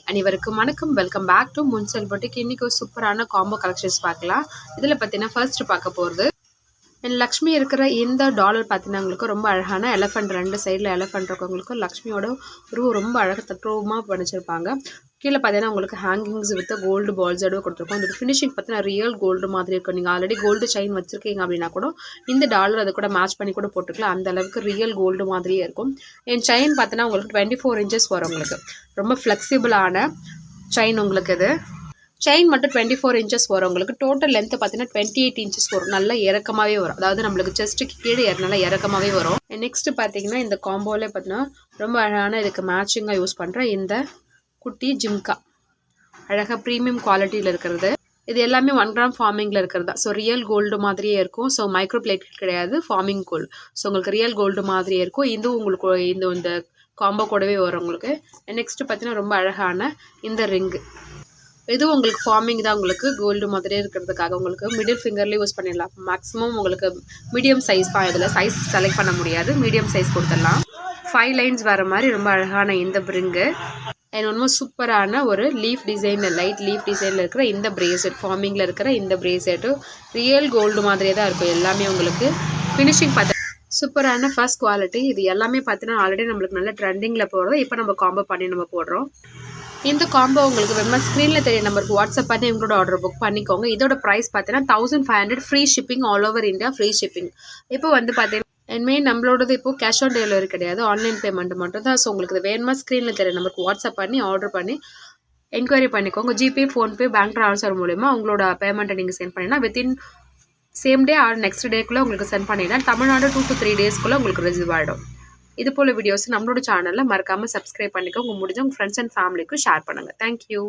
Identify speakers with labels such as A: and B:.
A: அனைவருக்கும் வணக்கம். Welcome back to முன்சல் பொட்டிக். இன்றைக்கி ஒரு சூப்பரான காம்போ கலெக்ஷன்ஸ் பார்க்கலாம். இதில் பார்த்தீங்கன்னா ஃபர்ஸ்ட் பார்க்க போகிறது லக்ஷ்மி இருக்கிற இந்த டாலர் பார்த்தீங்கன்னா உங்களுக்கு ரொம்ப அழகான எலஃபண்ட், ரெண்டு சைடில் எலஃபண்ட் இருக்கவங்களுக்கு லக்ஷ்மியோட உருவம் ரொம்ப அழகாக தத்ரூபமாக பண்ணிச்சிருப்பாங்க. கீழே பார்த்தீங்கன்னா உங்களுக்கு ஹேங்கிங்ஸ் வித் கோல்டு பால்ஸோட கொடுத்துருக்கோம். இந்த ஃபினிஷிங் பார்த்தீங்கன்னா ரியல் கோல்டு மாதிரி இருக்கும். நீங்கள் ஆல்ரெடி கோல்டு செயின் வச்சுருக்கீங்க அப்படின்னா கூட இந்த டாலர் அதை கூட மேட்ச் பண்ணி கூட போட்டுக்கலாம். அந்த அளவுக்கு ரியல் கோல்டு மாதிரியே இருக்கும். என் செயின் பார்த்தீங்கன்னா உங்களுக்கு 24 இன்ச்சஸ் வரும். உங்களுக்கு ரொம்ப ஃப்ளெக்சிபிளான செயின். உங்களுக்கு இது செயின் மட்டும் 24 இன்ச்சஸ் வரும். உங்களுக்கு டோட்டல் லென்த்து பார்த்தீங்கன்னா 28 இன்ச்சஸ் வரும். நல்லா இறக்கமாகவே வரும். அதாவது நம்மளுக்கு செஸ்ட்டுக்கு கீழே நல்லா இறக்கமாகவே வரும். நெக்ஸ்ட் பார்த்தீங்கன்னா இந்த காம்போவில் பார்த்தீங்கன்னா ரொம்ப அழகான இதுக்கு மேட்சிங்காக யூஸ் பண்ணுற இந்த குட்டி ஜிம்கா, அழகாக ப்ரீமியம் குவாலிட்டியில் இருக்கிறது. இது எல்லாமே 1 கிராம் ஃபார்மிங்கில் இருக்கிறது தான். ஸோ ரியல் கோல்டு மாதிரியே இருக்கும். ஸோ மைக்ரோ பிளேட் கிடையாது, ஃபார்மிங் கோல்டு. ஸோ உங்களுக்கு ரியல் கோல்டு மாதிரியே இருக்கும். இதுவும் உங்களுக்கு இந்த காம்போ கூடவே வரும். உங்களுக்கு நெக்ஸ்ட்டு பார்த்தீங்கன்னா ரொம்ப அழகான இந்த ரிங்கு. இதுவும் உங்களுக்கு ஃபார்மிங் தான். உங்களுக்கு கோல்டு மாதிரியே இருக்கிறதுக்காக உங்களுக்கு மிடில் ஃபிங்கர்லேயே யூஸ் பண்ணிடலாம். மேக்ஸிமம் உங்களுக்கு மீடியம் சைஸ் தான். இதில் சைஸ் செலக்ட் பண்ண முடியாது, மீடியம் சைஸ் கொடுத்துடலாம். 5 லைன்ஸ் வர மாதிரி ரொம்ப அழகான இந்த ரிங்கு. ரொம்ப சூப்பரான ஒரு லீஃப் டிசைனில், லைட் லீஃப் டிசைனில் இருக்கிற இந்த பிரேஸ்லெட், ஃபார்மிங்கில் இருக்கிற இந்த பிரேஸ்லெட்டு ரியல் கோல்டு மாதிரியே தான் இருக்கும். எல்லாமே உங்களுக்கு ஃபினிஷிங் பார்த்து சூப்பரான ஃபர்ஸ்ட் குவாலிட்டி. இது எல்லாமே பார்த்தீங்கன்னா ஆல்ரெடி நம்மளுக்கு நல்ல ட்ரெண்டிங்கில் போடுறோம். இப்போ நம்ம காம்போ பண்ணி நம்ம போடுறோம். இந்த காம்போ உங்களுக்கு வேணுமா ஸ்க்ரீனில் தெரிய நம்பருக்கு வாட்ஸ்அப் பண்ணி உங்களோட ஆர்டர் புக் பண்ணிக்கோங்க. இதோட ப்ரைஸ் பார்த்தீங்கன்னா 1500, free shipping, all over India free shipping. இப்போ வந்து பார்த்தீங்கன்னா இனிமேல் நம்மளோடது இப்போது கேஷ் ஆன் டெலிவரி கிடையாது, ஆன்லைன் பேமெண்ட் மட்டும் தான். ஸோ உங்களுக்கு இது வேணுமா ஸ்க்ரீனில் தெரிய நம்பருக்கு வாட்ஸ்அப் பண்ணி ஆர்டர் பண்ணி என்கொயரி பண்ணிக்கோங்க. ஜிபே, ஃபோன்பே, பேங்க் ட்ரான்ஸ்ஃபர் மூலமா உங்களோட பேமெண்ட்டை நீங்கள் சென்ட் பண்ணினா within same day or next டேக்குள்ளே உங்களுக்கு சென்ட் பண்ணிடலாம். தமிழ்நாடு 2 to 3 டேஸ்க்குள்ளே உங்களுக்கு ரிசீவ் ஆகிடும். இது போல் வீடியோஸ் நம்மளோட சேனலில் மறக்காமல் சப்ஸ்கிரைப் பண்ணிக்கோ. உங்களுக்கு முடிஞ்ச உங்கள் ஃப்ரெண்ட்ஸ் அண்ட் ஃபேமிலிக்கும் ஷேர் பண்ணுங்கள். தேங்க்யூ.